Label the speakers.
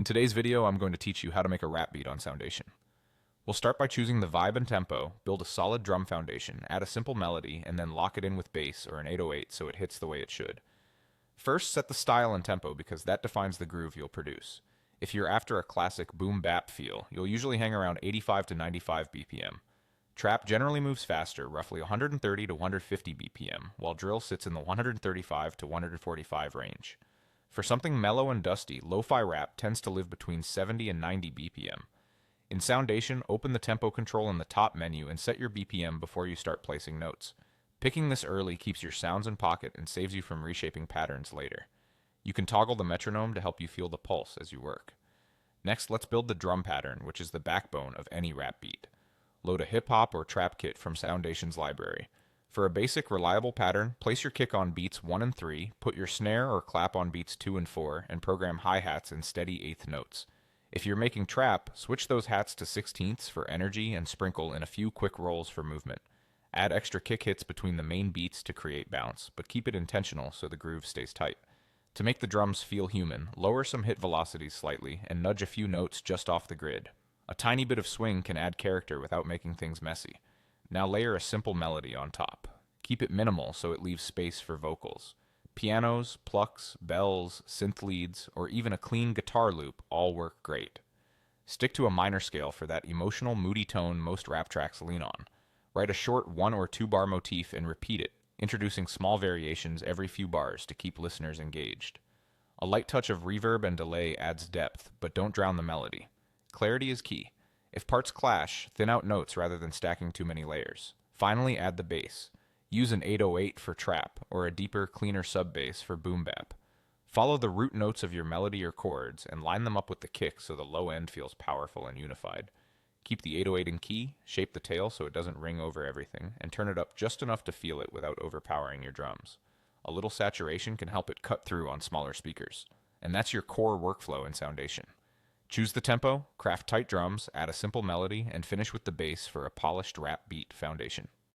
Speaker 1: In today's video, I'm going to teach you how to make a rap beat on Soundation. We'll start by choosing the vibe and tempo, build a solid drum foundation, add a simple melody, and then lock it in with bass or an 808 so it hits the way it should. First, set the style and tempo because that defines the groove you'll produce. If you're after a classic boom-bap feel, you'll usually hang around 85 to 95 BPM. Trap generally moves faster, roughly 130 to 150 BPM, while drill sits in the 135 to 145 range. For something mellow and dusty, lo-fi rap tends to live between 70 and 90 BPM. In Soundation, open the tempo control in the top menu and set your BPM before you start placing notes. Picking this early keeps your sounds in pocket and saves you from reshaping patterns later. You can toggle the metronome to help you feel the pulse as you work. Next, let's build the drum pattern, which is the backbone of any rap beat. Load a hip-hop or trap kit from Soundation's library. For a basic, reliable pattern, place your kick on beats 1 and 3, put your snare or clap on beats 2 and 4, and program hi-hats in steady eighth notes. If you're making trap, switch those hats to 16ths for energy and sprinkle in a few quick rolls for movement. Add extra kick hits between the main beats to create bounce, but keep it intentional so the groove stays tight. To make the drums feel human, lower some hit velocities slightly and nudge a few notes just off the grid. A tiny bit of swing can add character without making things messy. Now layer a simple melody on top. Keep it minimal so it leaves space for vocals. Pianos, plucks, bells, synth leads, or even a clean guitar loop all work great. Stick to a minor scale for that emotional, moody tone most rap tracks lean on. Write a short 1 or 2 bar motif and repeat it, introducing small variations every few bars to keep listeners engaged. A light touch of reverb and delay adds depth, but don't drown the melody. Clarity is key. If parts clash, thin out notes rather than stacking too many layers. Finally, add the bass. Use an 808 for trap, or a deeper, cleaner sub-bass for boom bap. Follow the root notes of your melody or chords, and line them up with the kick so the low end feels powerful and unified. Keep the 808 in key, shape the tail so it doesn't ring over everything, and turn it up just enough to feel it without overpowering your drums. A little saturation can help it cut through on smaller speakers. And that's your core workflow in Soundation. Choose the tempo, craft tight drums, add a simple melody, and finish with the bass for a polished rap beat foundation.